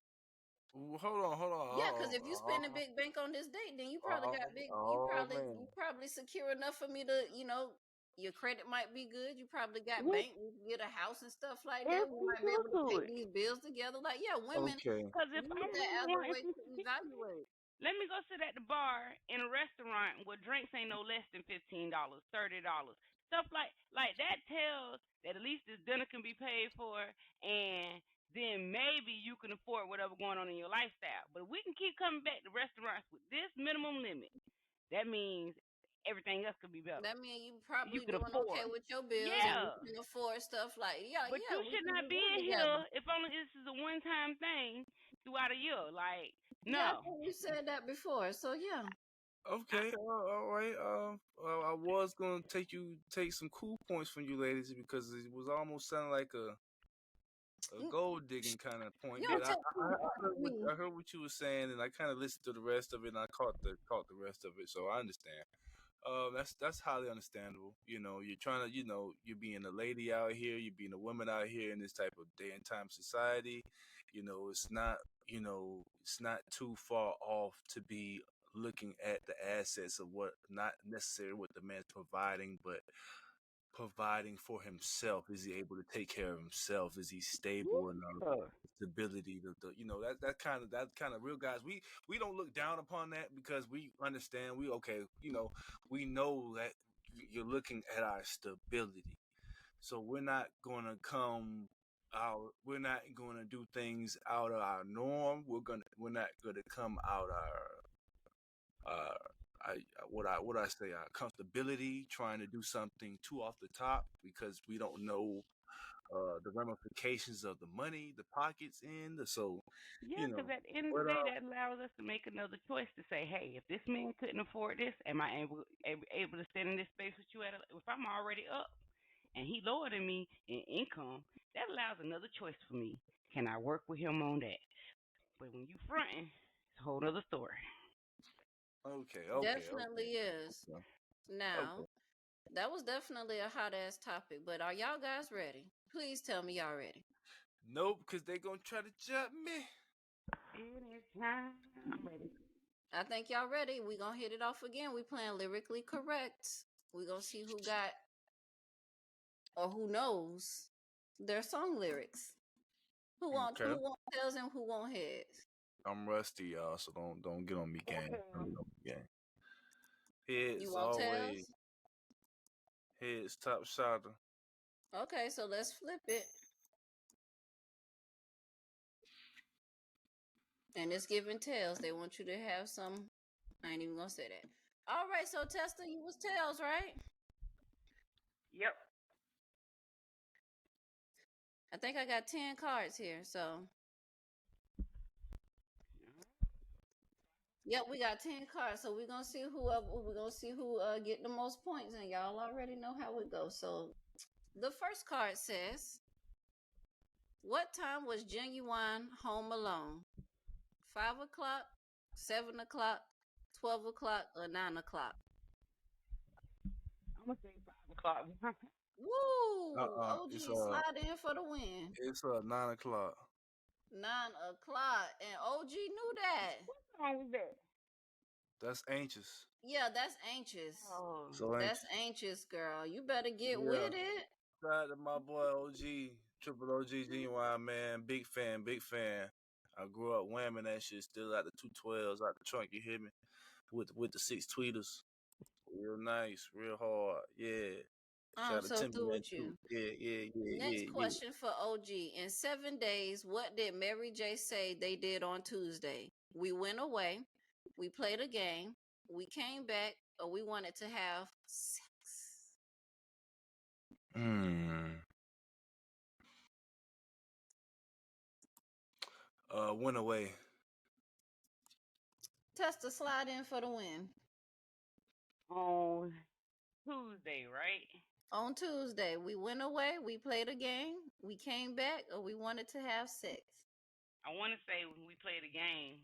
Hold on. Yeah, because if you spend a big bank on this date, then you probably got big. You probably secure enough for me to, your credit might be good. You probably got bank. You can get a house and stuff like that. We might be able to pay these bills together. Like, yeah, women. Because if I'm that as a way to evaluate. Let me go sit at the bar in a restaurant where drinks ain't no less than $15, $30. Stuff like that tells that at least this dinner can be paid for, and then maybe you can afford whatever going on in your lifestyle. But if we can keep coming back to restaurants with this minimum limit, that means everything else could be better. That means you probably doing okay with your bills, and you can afford stuff like But you should not be in here if only this is a one-time thing throughout a year. Like, no. Yeah, I think you said that before, so yeah. Okay, all right. I was gonna take some cool points from you ladies because it was almost sounding like a gold digging kind of point. But I heard what you were saying, and I kind of listened to the rest of it, and I caught the rest of it, so I understand. That's highly understandable. You're trying to, you're being a lady out here, you're being a woman out here in this type of day and time society. It's not, it's not too far off to be looking at the assets of what, not necessarily what the man's providing, but providing for himself. Is he able to take care of himself? Is he stable enough? Stability, that kind of real guys. We don't look down upon that because we understand. We know that you're looking at our stability, so we're not gonna come out. We're not gonna do things out of our norm. We're not gonna come out our what I say, our comfortability, trying to do something too off the top because we don't know the ramifications of the money, the pockets in. So because at the end of the day, that allows us to make another choice to say, hey, if this man couldn't afford this, am I able to stand in this space with you if I'm already up and he lower than me in income? That allows another choice for me. Can I work with him on that? But when you fronting, it's a whole other story. Okay. Definitely is. Now, that was definitely a hot ass topic, but are y'all guys ready? Please tell me y'all ready. Nope, because they're going to try to jump me. Anytime I'm ready. I think y'all ready. We going to hit it off again. We playing Lyrically Correct. We going to see who got or who knows their song lyrics. Who want tails and who want heads? I'm rusty, y'all, so don't get on me, gang. Heads you want always. Tails? Heads top shotter. Okay, so let's flip it. And it's giving tails. They want you to have some. I ain't even gonna say that. All right, so Testa, you was tails, right? Yep. I think I got 10 cards here, so. Yep, we got 10 cards, so we're gonna see who get the most points, and y'all already know how it goes. So the first card says, what time was Genuine home alone? 5 o'clock, 7 o'clock, 12 o'clock, or 9 o'clock? I'm gonna say 5 o'clock. Woo! OG slide in for the win. It's 9 o'clock. 9 o'clock, and OG knew that. What song was that? That's Anxious. Yeah, that's Anxious. Oh, so that's Anxious, girl. You better get with it. Shout out to my boy OG, Triple OG Genuine, man. Big fan. I grew up whamming that shit, still out the 212s out the trunk, you hear me? With the 6 tweeters. Real nice, real hard. Yeah. I'm so through with you. Yeah. Next question for OG. In 7 days, what did Mary J say they did on Tuesday? We went away, we played a game, we came back, or we wanted to have sex. Went away. Testa slide in for the win. On Tuesday, right? On Tuesday, we went away, we played a game, we came back, or we wanted to have sex. I want to say when we played a game.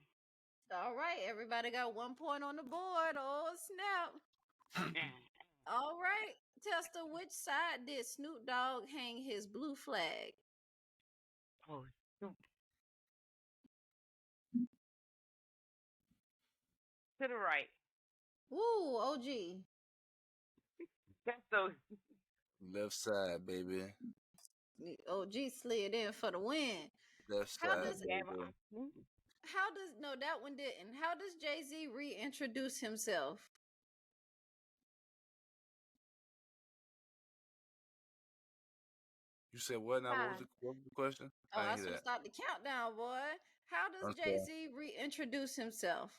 All right, everybody got 1 point on the board. Oh, snap. All right, Testa, which side did Snoop Dogg hang his blue flag? Oh, shoot. To the right. Woo, OG. That's so. Left side, baby. OG slid in for the win. Left How side, does baby. no, that one didn't. How does Jay-Z reintroduce himself? You said what now? Hi. What was the question? Oh, I I didn't hear should that. start the countdown, boy. How does Okay. Jay-Z reintroduce himself?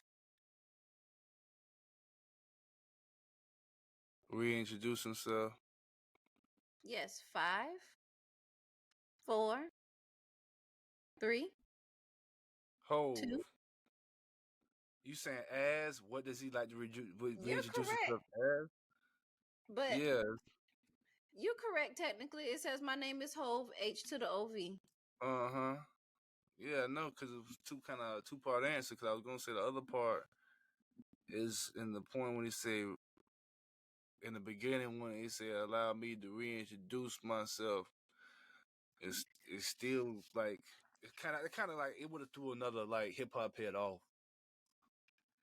Reintroduce himself. Yes, 5, 4, 3, Hove. 2. You saying as? What does he like to You're reintroduce correct. himself as? But Yeah. you're correct technically. It says my name is Hove, H to the OV. Uh-huh. Yeah, no, because it was two-part answer. Because I was gonna say the other part is in the point when he say in the beginning when he said allow me to reintroduce myself. It's still like it kind of like it would have threw another like hip hop head off.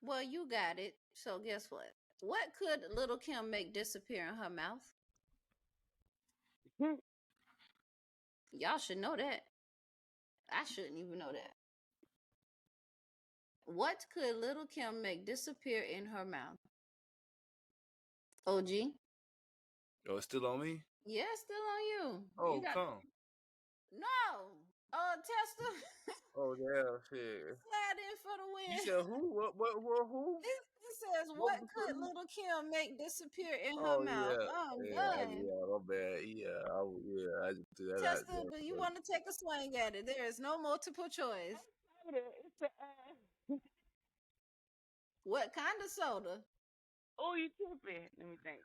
Well, you got it. So guess what? What could Little Kim make disappear in her mouth? Y'all should know that. I shouldn't even know that. What could Little Kim make disappear in her mouth? OG? Oh, it's still on me. Yeah, still on you. You Oh, got come. no. Tester. Oh yeah, shit. Slide in for the You win. said who? What? Who? It says, What what was the could question? Little Kim make disappear in her Oh mouth? yeah, I'm done. yeah. My bad. Yeah, I just threw that out Tester, there. do you want to take a swing at it? There is no multiple choice. It's the What kind of soda? Oh, you tripping? Let me think.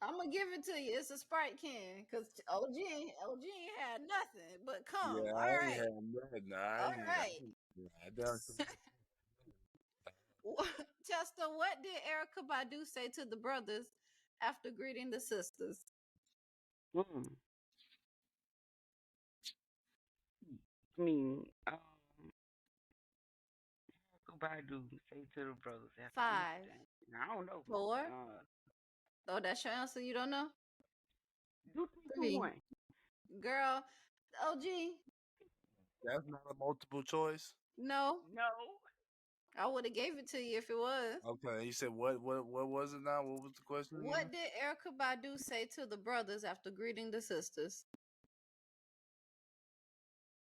I'm gonna give it to you. It's a Sprite can, cause OG ain't had nothing but come. Yeah, All I ain't right, had nothing. all right. I done. Tester, what did Erica Badu say to the brothers after greeting the sisters? I mean, goodbye, do say to the brothers after 5, I don't know. 4. Oh, that's your answer. You don't know? Do 3. 1. Girl, OG. That's not a multiple choice. No, No. I would have gave it to you if it was. Okay, you said what? What was it now? What was the question again? What did Erica Badu say to the brothers after greeting the sisters?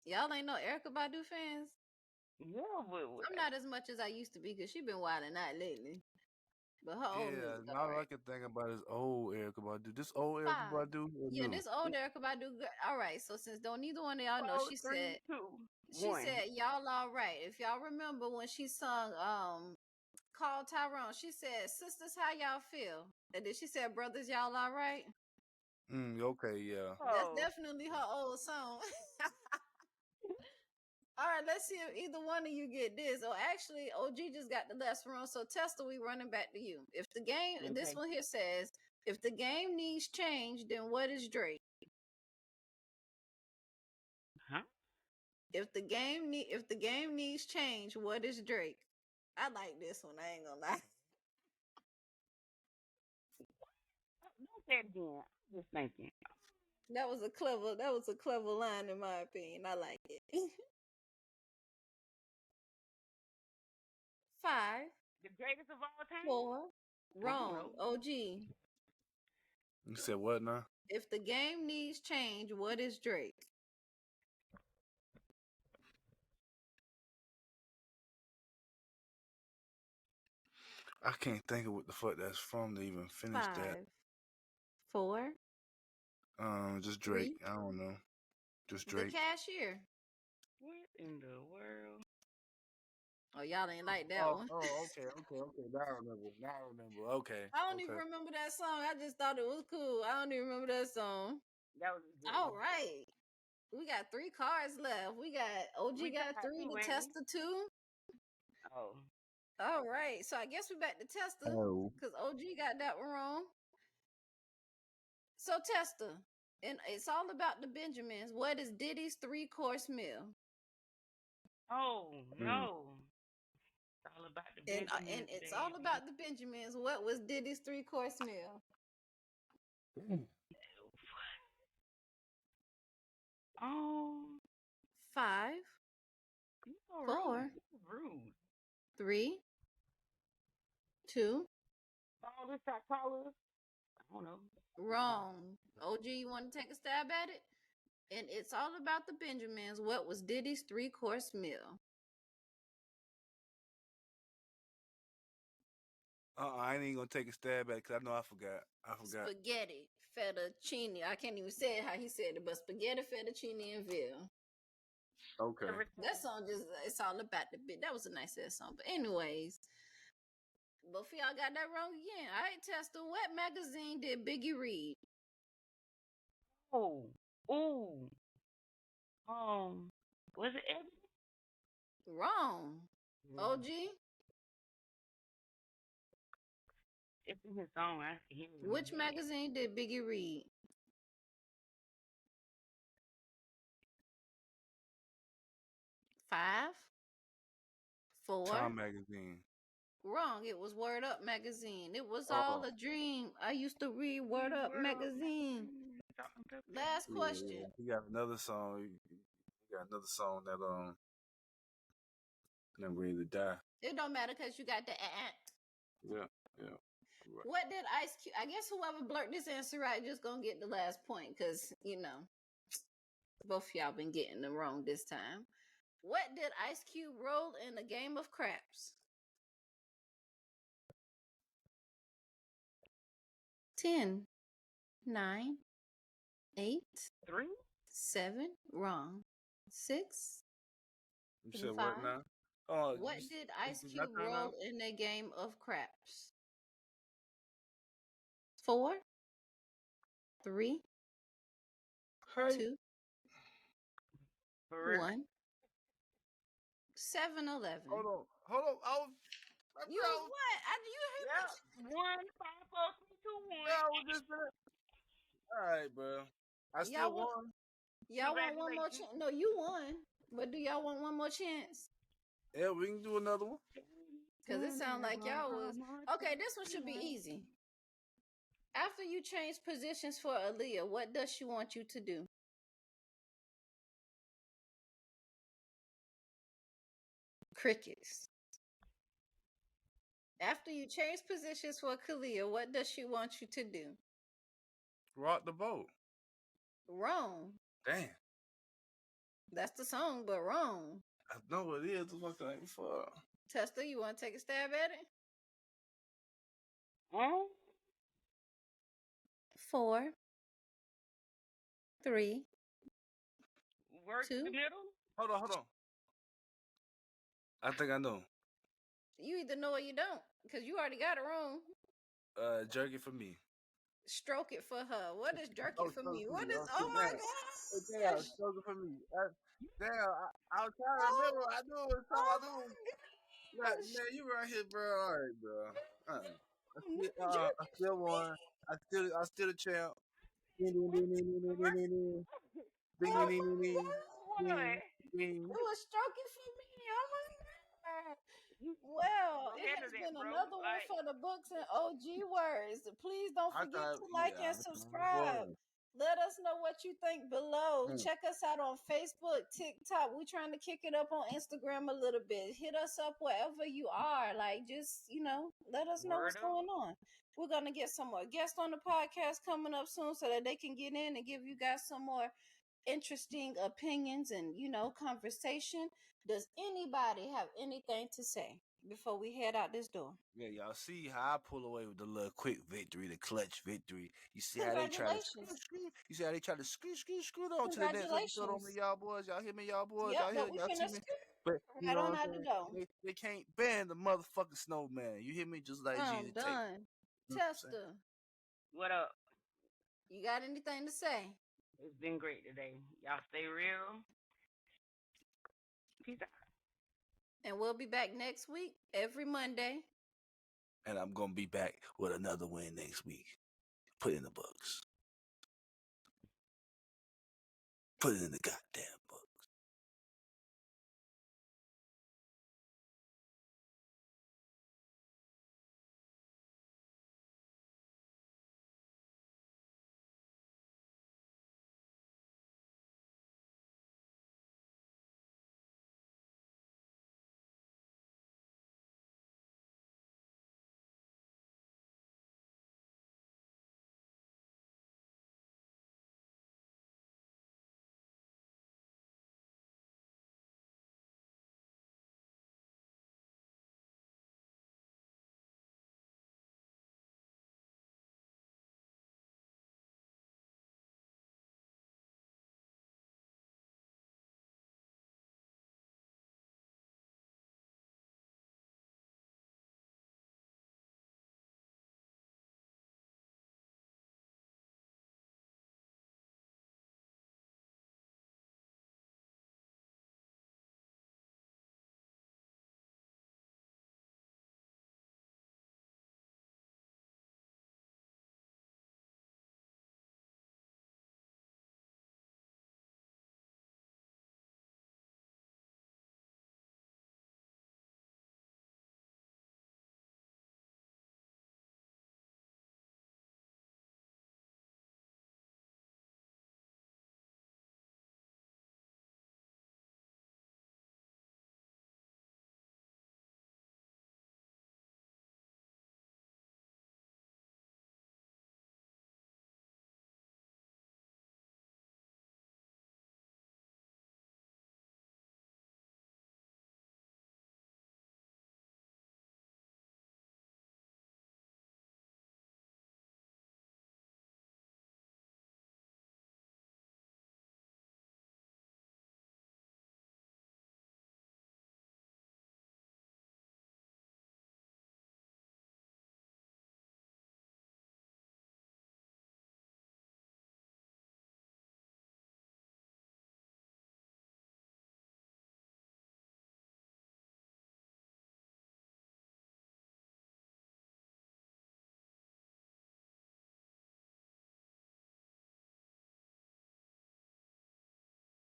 Y'all ain't no Erica Badu fans? Yeah, but I'm not as much as I used to be because she been wilding out lately. But her old Yeah, music, now all all I right. can think about is old Erica Badu. This old Erica 5. Badu or Yeah, new? this old Erica Badu. All right, so since don't neither one of y'all know, 4, 3, 2, 1. y'all all right. If y'all remember when she sung Call Tyrone, she said, sisters, how y'all feel? And then she said, brothers, y'all all right? Okay, yeah. That's definitely her old song. All right, let's see if either one of you get this. Oh, actually, OG just got the last one. So, Tester, we running back to you. If the game, this one here says, if the game needs change, then what is Drake? Huh? If the game needs change, what is Drake? I like this one. I ain't gonna lie. Don't say it again. I'm just thinking. That was a clever line in my opinion. I like it. 5, The greatest of all time? 4. Wrong. OG. You said what now? If the game needs change, what is Drake? I can't think of what the fuck that's from to even finish 5, 4. that. Just Drake. 3. I don't know. Just The Drake. Cashier. What in the world? Oh, y'all ain't like that one. Okay. Now I remember. Okay. I don't even remember that song. I just thought it was cool. I don't even remember that song. That was good. All right. We got 3 cards left. We got OG got 3, the Tester 2. Oh. All right. So I guess we back to Tester because OG got that one wrong. So Tester, And it's all about the Benjamins. What is Diddy's 3-course meal? Oh no. It's all about the Benjamins. And it's all about the Benjamins. What was Diddy's 3-course meal? Oh. 5, 4, rude. 3, 2. Oh, this our callers. I don't know. Wrong. OG, you want to take a stab at it? And it's all about the Benjamins. What was Diddy's 3-course meal? I ain't even gonna take a stab at it because I know I forgot. Spaghetti fettuccine. I can't even say it how he said it, but spaghetti fettuccine and veal. Okay. That song it's all about the bit. That was a nice ass song. But anyways, both of y'all got that wrong again. All right, Tester. What magazine did Biggie read? Oh. Ooh. Was it Ebony? Wrong. OG? It's in his song. I can hear it. Which magazine did Biggie read? Five, 4. Time magazine. Wrong. It was Word Up magazine. It was all a dream. I used to read Word Up magazine. Last question. You got another song. You got another song that ready to die. It don't matter because you got the Yeah. Right. What did Ice Cube? I guess whoever blurt this answer right just gonna get the last point because both of y'all been getting them wrong this time. What did Ice Cube roll in a game of craps? 10, 9, 8, 3, 7. Wrong. 6. You said 5. what now? Oh, what did Ice Cube roll in a game of craps? 4, 3, 2, 1. 7-Eleven. Hold on. You was what? You heard me? 1, 5, 4, 3, 2, 1. Yeah, I was just there. All right, bro. I still won. Y'all want one more chance? No, you won. But do y'all want one more chance? Yeah, we can do another one. Because it sounds like y'all was... Okay, this one should be easy. After you change positions for Aaliyah, what does she want you to do? Crickets. After you change positions for Kalia, what does she want you to do? Rock the boat. Wrong. Damn. That's the song, but wrong. I know what it is. What the fuck? Tester, you want to take a stab at it? 4, 3, Work 2. the middle? Hold on. I think I know. You either know or you don't, because you already got it wrong. Jerk it for me. Stroke it for her. What is jerk it for me? What is? Oh my God! Damn, stroke it for me. I was trying to remember. I knew it was something I knew. Man, you right here, bro. All right, bro. I still won. I still the champ. It was stroking for me. Oh my God. Well, it has been another one for the books and OG words. Please don't forget to like and subscribe. Let us know what you think below. Check us out on Facebook, TikTok. We're trying to kick it up on Instagram a little bit. Hit us up wherever you are. Like, just, let us know what's going on. We're going to get some more guests on the podcast coming up soon so that they can get in and give you guys some more interesting opinions and, conversation. Does anybody have anything to say before we head out this door? Yeah, y'all see how I pull away with the little quick victory, the clutch victory. You see how they try to You see how they try to screw on to the next episode on me, y'all boys. Y'all hear me, y'all boys. Yep, y'all hear, y'all see me. But you know what I'm saying? They can't ban the motherfucking snowman. You hear me? Just like Jesus. I'm done. Tester. What up? You got anything to say? It's been great today. Y'all stay real. Peace out. And we'll be back next week, every Monday. And I'm going to be back with another win next week. Put in the books. Put it in the goddamn